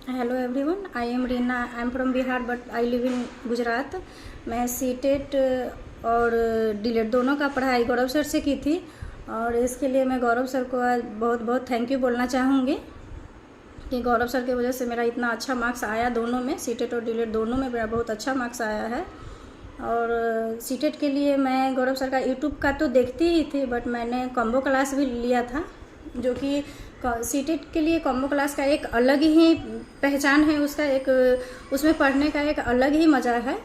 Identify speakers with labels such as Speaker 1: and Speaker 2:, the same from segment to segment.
Speaker 1: Hello everyone, I am Reena. I am from Bihar but I live in Gujarat. मैं CTET और डीलेट दोनों का पढ़ाई गौरव सर से की थी और इसके लिए मैं गौरव सर को आज बहुत बहुत थैंक यू बोलना चाहूँगी कि गौरव सर की वजह से मेरा इतना अच्छा मार्क्स आया। दोनों में, सीटेट और डीलेट दोनों में मेरा बहुत अच्छा मार्क्स आया है। और सीटेट के लिए मैं गौरव सर का यूट्यूब का तो देखती ही थी, बट मैंने कॉम्बो क्लास भी लिया था, जो कि सीटेट के लिए कॉम्बो क्लास का एक अलग ही पहचान है। उसका एक, उसमें पढ़ने का एक अलग ही मज़ा है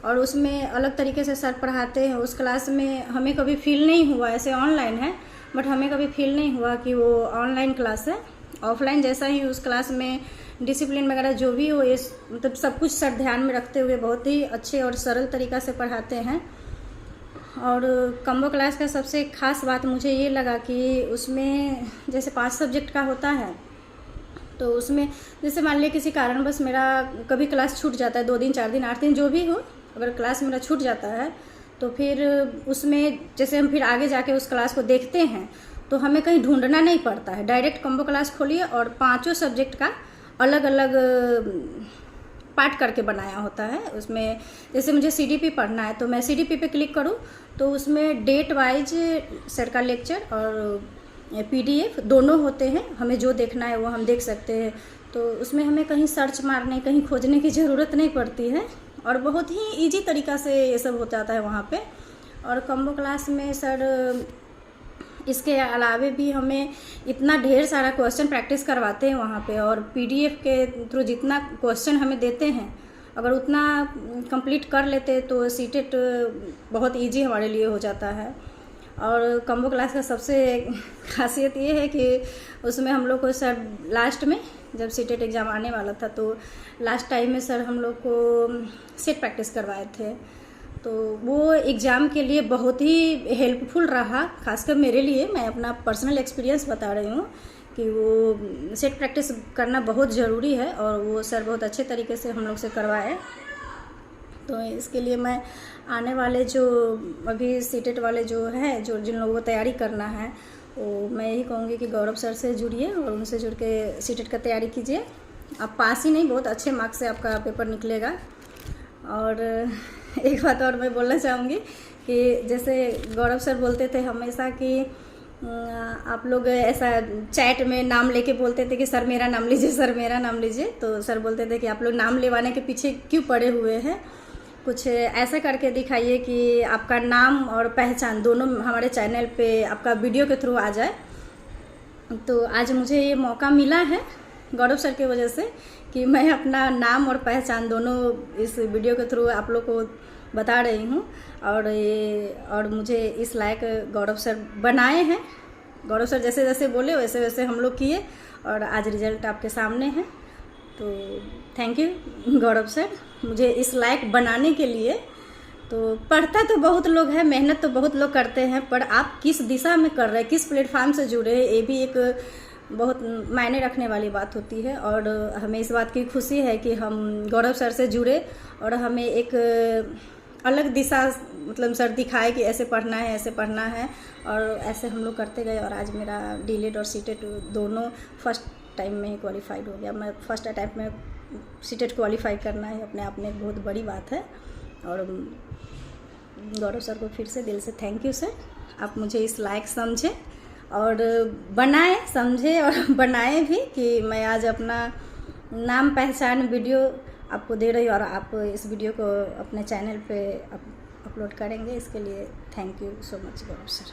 Speaker 1: और उसमें अलग तरीके से सर पढ़ाते हैं। उस क्लास में हमें कभी फील नहीं हुआ, ऐसे ऑनलाइन है बट हमें कभी फील नहीं हुआ कि वो ऑनलाइन क्लास है। ऑफलाइन जैसा ही उस क्लास में डिसिप्लिन वगैरह जो भी हो, ये मतलब सब कुछ सर ध्यान में रखते हुए बहुत ही अच्छे और सरल तरीक़ा से पढ़ाते हैं। और कॉम्बो क्लास का सबसे ख़ास बात मुझे ये लगा कि उसमें जैसे 5 सब्जेक्ट का होता है, तो उसमें जैसे मान लिया किसी कारणवश मेरा कभी क्लास छूट जाता है, 2 दिन 4 दिन 8 दिन जो भी हो, अगर क्लास मेरा छूट जाता है तो फिर उसमें जैसे हम फिर आगे जाके उस क्लास को देखते हैं तो हमें कहीं ढूंढना नहीं पड़ता है। डायरेक्ट कॉम्बो क्लास खोलिए और 5 सब्जेक्ट का अलग अलग पार्ट करके बनाया होता है। उसमें जैसे मुझे सीडीपी पढ़ना है तो मैं सीडीपी पे क्लिक करूँ तो उसमें डेट वाइज सर का लेक्चर और पीडीएफ दोनों होते हैं। हमें जो देखना है वो हम देख सकते हैं, तो उसमें हमें कहीं सर्च मारने, कहीं खोजने की ज़रूरत नहीं पड़ती है और बहुत ही इजी तरीक़ा से ये सब हो जाता है वहाँ पे। और कॉम्बो क्लास में सर इसके अलावे भी हमें इतना ढेर सारा क्वेश्चन प्रैक्टिस करवाते हैं वहाँ पे, और पीडीएफ के थ्रू जितना क्वेश्चन हमें देते हैं अगर उतना कंप्लीट कर लेते तो सीटेट बहुत इजी हमारे लिए हो जाता है। और कॉम्बो क्लास का सबसे खासियत ये है कि उसमें हम लोग को सर लास्ट में, जब सीटेट एग्ज़ाम आने वाला था तो लास्ट टाइम में सर हम लोग को सेट प्रैक्टिस करवाए थे, तो वो एग्ज़ाम के लिए बहुत ही हेल्पफुल रहा। खासकर मेरे लिए, मैं अपना पर्सनल एक्सपीरियंस बता रही हूँ कि वो सेट प्रैक्टिस करना बहुत ज़रूरी है और वो सर बहुत अच्छे तरीके से हम लोग से करवाए। तो इसके लिए मैं आने वाले जो अभी सीटेट वाले जो है, जो जिन लोगों को तैयारी करना है, वो मैं यही कहूँगी कि गौरव सर से जुड़िए और उनसे जुड़ के सीटेट का तैयारी कीजिए। आप पास ही नहीं, बहुत अच्छे मार्क्स से आपका पेपर निकलेगा। और एक बात और मैं बोलना चाहूँगी कि जैसे गौरव सर बोलते थे हमेशा कि आप लोग ऐसा चैट में नाम लेके बोलते थे कि सर मेरा नाम लीजिए, सर मेरा नाम लीजिए, तो सर बोलते थे कि आप लोग नाम लेवाने के पीछे क्यों पड़े हुए हैं, कुछ ऐसा करके दिखाइए कि आपका नाम और पहचान दोनों हमारे चैनल पे आपका वीडियो के थ्रू आ जाए। तो आज मुझे ये मौका मिला है गौरव सर की वजह से कि मैं अपना नाम और पहचान दोनों इस वीडियो के थ्रू आप लोग को बता रही हूँ। और मुझे इस लायक गौरव सर बनाए हैं। गौरव सर जैसे जैसे बोले वैसे वैसे हम लोग किए और आज रिजल्ट आपके सामने है। तो थैंक यू गौरव सर, मुझे इस लायक बनाने के लिए। तो पढ़ता तो बहुत लोग हैं, मेहनत तो बहुत लोग करते हैं, पर आप किस दिशा में कर रहे हैं, किस प्लेटफार्म से जुड़े हैं, ये भी एक बहुत मायने रखने वाली बात होती है। और हमें इस बात की खुशी है कि हम गौरव सर से जुड़े और हमें एक अलग दिशा, मतलब सर दिखाए कि ऐसे पढ़ना है, ऐसे पढ़ना है, और ऐसे हम लोग करते गए। और आज मेरा डीलेट और सीटेट दोनों फर्स्ट टाइम में ही क्वालिफाइड हो गया। मैं फर्स्ट अटैम्प्ट में सीटेट क्वालिफाई करना है अपने आप में एक बहुत बड़ी बात है। और गौरव सर को फिर से दिल से थैंक यू सर, आप मुझे इस लायक समझे और बनाए, समझे और बनाए भी कि मैं आज अपना नाम पहचान वीडियो आपको दे रही हूँ और आप इस वीडियो को अपने चैनल पे अपलोड करेंगे। इसके लिए thank you so much Gaurav sir.